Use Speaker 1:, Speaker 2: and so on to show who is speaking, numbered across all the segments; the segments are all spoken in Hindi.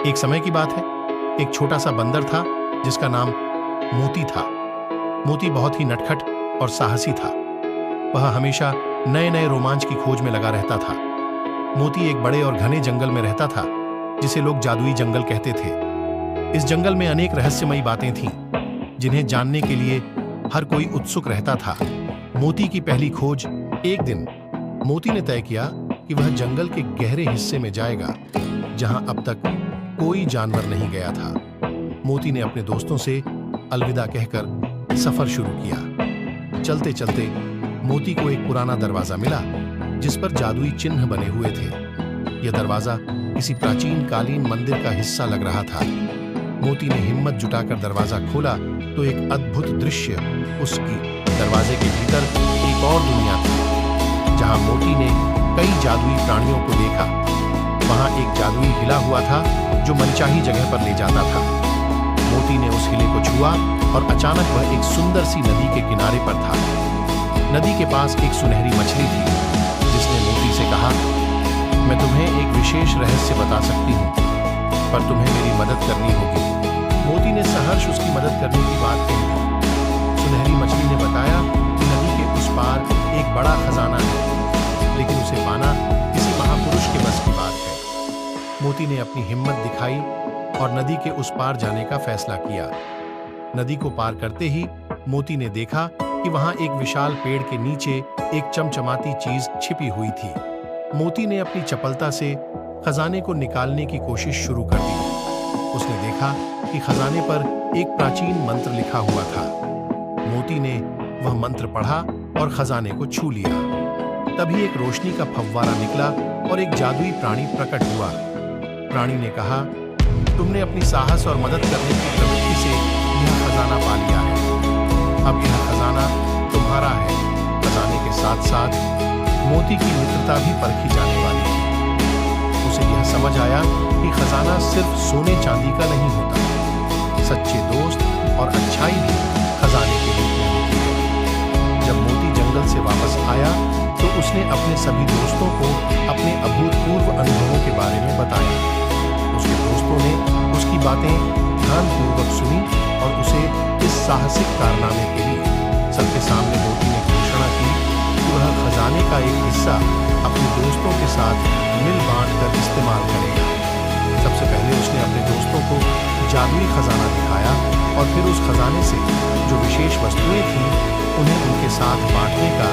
Speaker 1: एक समय की बात है, एक छोटा सा बंदर था जिसका नाम मोती था। मोती बहुत ही नटखट और साहसी था। वह हमेशा नए नए रोमांच की खोज में लगा रहता था। मोती एक बड़े और घने जंगल में रहता था जिसे लोग जादुई जंगल कहते थे। इस जंगल में अनेक रहस्यमयी बातें थीं जिन्हें जानने के लिए हर कोई उत्सुक रहता था। मोती की पहली खोज। एक दिन मोती ने तय किया कि वह जंगल के गहरे हिस्से में जाएगा जहां अब तक कोई जानवर नहीं गया था। मोती ने अपने दोस्तों से अलविदा कहकर सफर शुरू किया। चलते चलते मोती को एक पुराना दरवाजा मिला जिस पर जादुई चिन्ह बने हुए थे। यह दरवाजा किसी प्राचीन कालीन मंदिर का हिस्सा लग रहा था। मोती ने हिम्मत जुटाकर दरवाजा खोला तो एक अद्भुत दृश्य उसकी दरवाजे के भीतर एक और दुनिया थी जहां मोती ने कई जादुई प्राणियों को देखा। वहां एक जादुई हिला हुआ था जो मनचाही जगह पर ले जाता था। मोती ने उस हिले को छुआ और अचानक वह एक सुंदर सी नदी के किनारे पर था। नदी के पास एक सुनहरी मछली थी जिसने मोती से कहा, मैं तुम्हें एक विशेष रहस्य बता सकती हूँ, पर तुम्हें मेरी मदद करनी होगी। मोती ने सहर्ष उसकी मदद करने की बात कही। सुनहरी मछली ने बताया कि नदी के उस पार एक बड़ा खजाना है, लेकिन उसे पाना किसी महापुरुष के बस की बात है। मोती ने अपनी हिम्मत दिखाई और नदी के उस पार जाने का फैसला किया। नदी को पार करते ही मोती ने देखा कि वहां एक विशाल पेड़ के नीचे एक चमचमाती चीज छिपी हुई थी। मोती ने अपनी चपलता से खजाने को निकालने की कोशिश शुरू कर दी। उसने देखा कि खजाने पर एक प्राचीन मंत्र लिखा हुआ था। मोती ने वह मंत्र पढ़ा और खजाने को छू लिया। तभी एक रोशनी का फव्वारा निकला और एक जादुई प्राणी प्रकट हुआ। प्राणी ने कहा, तुमने अपनी साहस और मदद करने की प्रवृत्ति से यह खजाना पा लिया है। अब यह खजाना तुम्हारा है। खजाने के साथ साथ मोती की मित्रता भी परखी जाने वाली है। उसे यह समझ आया कि खजाना सिर्फ सोने चांदी का नहीं होता। सच्चे दोस्त और अच्छाई भी खजाने के रूप में होती है। जब मोती जंगल से वापस आया तो उसने अपने सभी दोस्तों को अपने अभूतपूर्व अनुभवों के बारे में बताया। उसके दोस्तों ने उसकी बातें ध्यानपूर्वक सुनी और उसे इस साहसिक कारनामे के लिए सबके सामने मोती ने घोषणा की कि वह खजाने का एक हिस्सा अपने दोस्तों के साथ मिल बांट कर इस्तेमाल करेगा। सबसे पहले उसने अपने दोस्तों को जादुई खजाना दिखाया और फिर उस खजाने से जो विशेष वस्तुएं थीं उन्हें उनके साथ बांटने का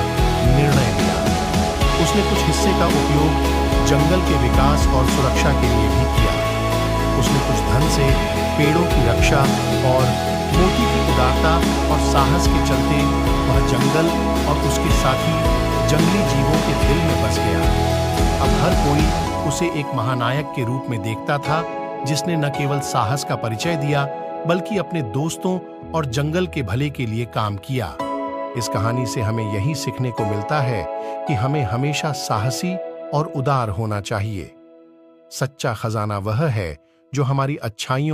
Speaker 1: निर्णय लिया। उसने कुछ हिस्से का उपयोग जंगल के विकास और सुरक्षा के लिए भी किया। उसने कुछ धन से पेड़ों की रक्षा और मोती की उदारता और साहस के चलते वह जंगल और उसके साथी जंगली जीवों के दिल में बस गया। अब हर कोई उसे एक महानायक के रूप में देखता था जिसने न केवल साहस का परिचय दिया बल्कि अपने दोस्तों और जंगल के भले के लिए काम किया। इस कहानी से हमें यही सीखने को मिलता है कि हमें हमेशा साहसी और उदार होना चाहिए। सच्चा खजाना वह है जो हमारी अच्छाइयों